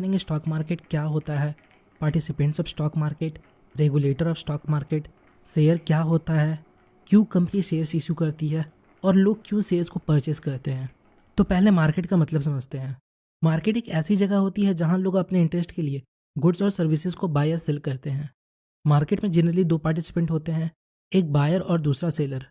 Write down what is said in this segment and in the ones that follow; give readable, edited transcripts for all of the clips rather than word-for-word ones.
जानेंगे stock market क्या होता है, participants of stock market, regulator of stock market, share क्या होता है, क्यों कंपनी शेयर्स इशू करती है और लोग क्यों शेयर्स को परचेस करते हैं। तो पहले मार्केट का मतलब समझते हैं। मार्केट एक ऐसी जगह होती है जहां लोग अपने इंटरेस्ट के लिए गुड्स और सर्विसेज को बाय या सेल करते हैं। मार्केट में जनरली दो पार्टिसिपेंट होते हैं, एक बायर और दूसरा सेलर।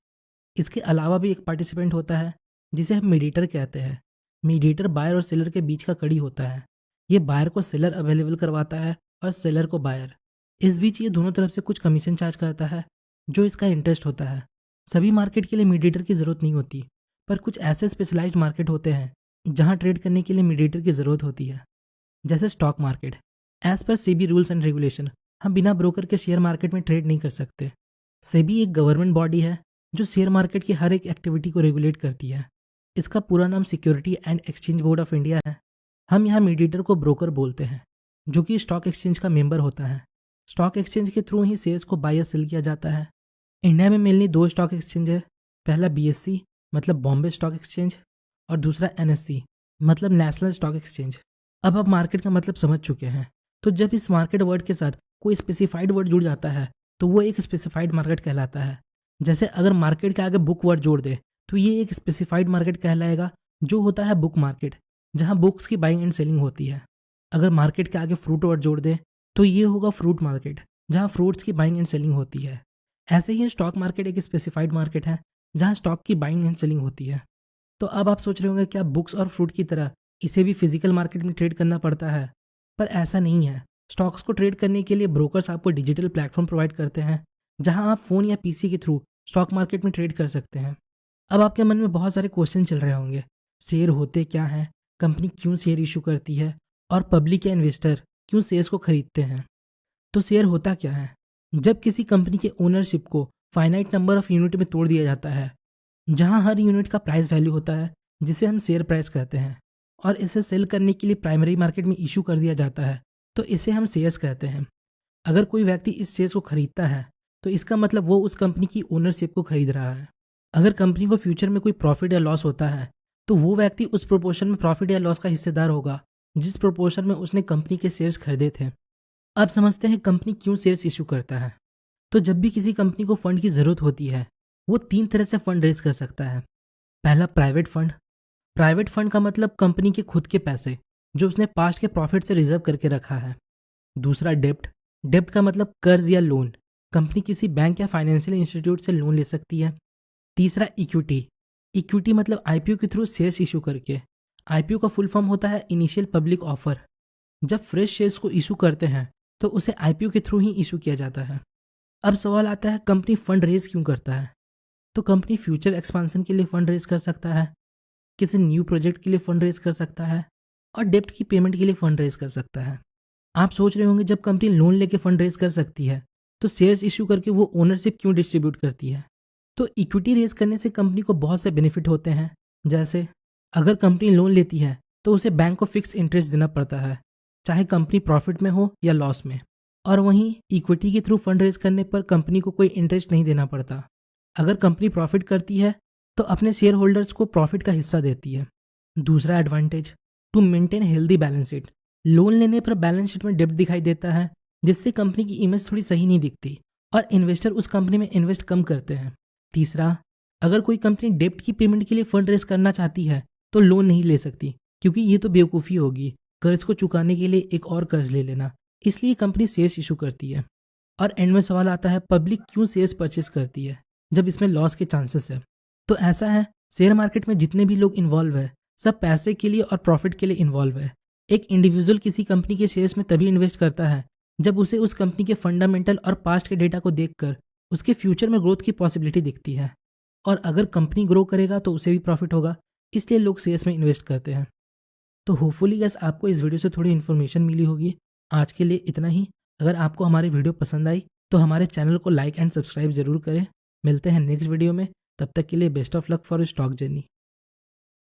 इसके अलावा भी एक पार्टिसिपेंट होता है जिसे हम मीडिएटर कहते हैं। मीडिएटर बायर और सेलर के बीच का कड़ी होता है। ये बायर को सेलर अवेलेबल करवाता है और सेलर को बायर। इस बीच ये दोनों तरफ से कुछ कमीशन चार्ज करता है जो इसका इंटरेस्ट होता है। सभी मार्केट के लिए मीडिएटर की ज़रूरत नहीं होती, पर कुछ ऐसे स्पेशलाइज्ड मार्केट होते हैं जहां ट्रेड करने के लिए मीडिएटर की ज़रूरत होती है, जैसे stock market. As per SEBI rules and regulation हम बिना ब्रोकर के शेयर मार्केट में ट्रेड नहीं कर सकते। सेबी एक गवर्नमेंट बॉडी है जो शेयर मार्केट की हर एक एक्टिविटी को रेगुलेट करती है। इसका पूरा नाम security and exchange board of India है। हम यहाँ मीडिएटर को ब्रोकर बोलते हैं, जो कि स्टॉक एक्सचेंज का मेंबर होता है। स्टॉक एक्सचेंज के थ्रू ही शेयर्स को बाय या सेल किया जाता है। इंडिया में मेनली दो स्टॉक एक्सचेंज है। पहला बीएससी मतलब बॉम्बे स्टॉक एक्सचेंज और दूसरा एनएससी मतलब नेशनल स्टॉक एक्सचेंज। अब आप मार्केट का मतलब समझ चुके हैं। तो जब इस मार्केट वर्ड के साथ कोई स्पेसिफाइड वर्ड जुड़ जाता है तो वो एक स्पेसिफाइड मार्केट कहलाता है। जैसे अगर मार्केट के आगे बुक वर्ड जोड़ दे तो ये एक स्पेसिफाइड मार्केट कहलाएगा, जो होता है बुक मार्केट, जहां बुक्स की बाइंग एंड सेलिंग होती है। अगर मार्केट के आगे फ्रूट वर्ड जोड़ दे तो ये होगा फ्रूट मार्केट, जहां फ्रूट्स की बाइंग एंड सेलिंग होती है। ऐसे ही स्टॉक मार्केट एक स्पेसिफाइड मार्केट है जहां स्टॉक की बाइंग एंड सेलिंग होती है। तो अब आप सोच रहे होंगे क्या बुक्स और फ्रूट की तरह इसे भी फिजिकल मार्केट में ट्रेड करना पड़ता है? पर ऐसा नहीं है। स्टॉक्स को ट्रेड करने के लिए ब्रोकर्स आपको डिजिटल प्लेटफॉर्म प्रोवाइड करते हैं जहां आप फोन या पीसी के थ्रू स्टॉक मार्केट में ट्रेड कर सकते हैं। अब आपके मन में बहुत सारे क्वेश्चन चल रहे होंगे। शेयर होते क्या हैं, कंपनी क्यों शेयर इशू करती है और पब्लिक या इन्वेस्टर क्यों शेयर्स को खरीदते हैं। तो शेयर होता क्या है? जब किसी कंपनी के ओनरशिप को फाइनाइट नंबर ऑफ यूनिट में तोड़ दिया जाता है, जहां हर यूनिट का प्राइस वैल्यू होता है जिसे हम शेयर प्राइस कहते हैं, और इसे सेल करने के लिए प्राइमरी मार्केट में इशू कर दिया जाता है, तो इसे हम शेयर्स कहते हैं। अगर कोई व्यक्ति इस शेयर्स को खरीदता है तो इसका मतलब वो उस कंपनी की ओनरशिप को खरीद रहा है। अगर कंपनी को फ्यूचर में कोई प्रॉफिट या लॉस होता है तो वो व्यक्ति उस प्रोपोर्शन में प्रॉफिट या लॉस का हिस्सेदार होगा जिस प्रोपोर्शन में उसने कंपनी के शेयर्स खरीदे थे। अब समझते हैं कंपनी क्यों शेयर्स इशू करता है। तो जब भी किसी कंपनी को फंड की जरूरत होती है वो तीन तरह से फंड रेज कर सकता है। पहला प्राइवेट फंड। प्राइवेट फंड का मतलब कंपनी के खुद के पैसे जो उसने पास्ट के प्रॉफिट से रिजर्व करके रखा है। दूसरा डेब्ट। डेब्ट का मतलब कर्ज या लोन। कंपनी किसी बैंक या फाइनेंशियल इंस्टीट्यूट से लोन ले सकती है। तीसरा इक्विटी। इक्विटी मतलब आईपीओ के थ्रू शेयर्स इशू करके। आईपीओ का फुल फॉर्म होता है इनिशियल पब्लिक ऑफर। जब फ्रेश शेयर्स को इशू करते हैं तो उसे आईपीओ के थ्रू ही इशू किया जाता है। अब सवाल आता है कंपनी फंड रेज क्यों करता है। तो कंपनी फ्यूचर एक्सपांशन के लिए फंड रेज कर सकता है, किसी न्यू प्रोजेक्ट के लिए फंड रेज कर सकता है और डेब्ट की पेमेंट के लिए फंड रेज कर सकता है। आप सोच रहे होंगे जब कंपनी लोन लेके फंड रेज कर सकती है तो शेयर्स इशू करके वो ओनरशिप क्यों डिस्ट्रीब्यूट करती है। तो इक्विटी रेज करने से कंपनी को बहुत से बेनिफिट होते हैं। जैसे अगर कंपनी लोन लेती है तो उसे बैंक को फिक्स इंटरेस्ट देना पड़ता है, चाहे कंपनी प्रॉफिट में हो या लॉस में। और वहीं इक्विटी के थ्रू फंड रेज करने पर कंपनी को कोई इंटरेस्ट नहीं देना पड़ता। अगर कंपनी प्रॉफिट करती है तो अपने शेयर होल्डर्स को प्रॉफिट का हिस्सा देती है। दूसरा advantage, to maintain healthy balance sheet. Loan लेने पर बैलेंस शीट में डेब्ट दिखाई देता है जिससे कंपनी की इमेज थोड़ी सही नहीं दिखती और इन्वेस्टर उस कंपनी में इन्वेस्ट कम करते हैं। तीसरा, अगर कोई कंपनी डेब्ट की पेमेंट के लिए फंड रेज करना चाहती है तो लोन नहीं ले सकती, क्योंकि ये तो बेवकूफ़ी होगी कर्ज को चुकाने के लिए एक और कर्ज ले लेना। इसलिए कंपनी शेयर्स इशू करती है। और एंड में सवाल आता है पब्लिक क्यों शेयर्स परचेस करती है जब इसमें लॉस के चांसेस है। तो ऐसा है, शेयर मार्केट में जितने भी लोग इन्वॉल्व है सब पैसे के लिए और प्रॉफिट के लिए इन्वॉल्व है। एक इंडिविजुअल किसी कंपनी के शेयर्स में तभी इन्वेस्ट करता है जब उसे उस कंपनी के फंडामेंटल और पास्ट के डेटा को देखकर उसके फ्यूचर में ग्रोथ की पॉसिबिलिटी दिखती है। और अगर कंपनी ग्रो करेगा तो उसे भी प्रॉफिट होगा, इसलिए लोग शेयर्स में इन्वेस्ट करते हैं। तो होपफुली गैस आपको इस वीडियो से थोड़ी इन्फॉर्मेशन मिली होगी। आज के लिए इतना ही। अगर आपको हमारी वीडियो पसंद आई तो हमारे चैनल को लाइक एंड सब्सक्राइब जरूर करें। मिलते हैं नेक्स्ट वीडियो में, तब तक के लिए best of luck for stock journey.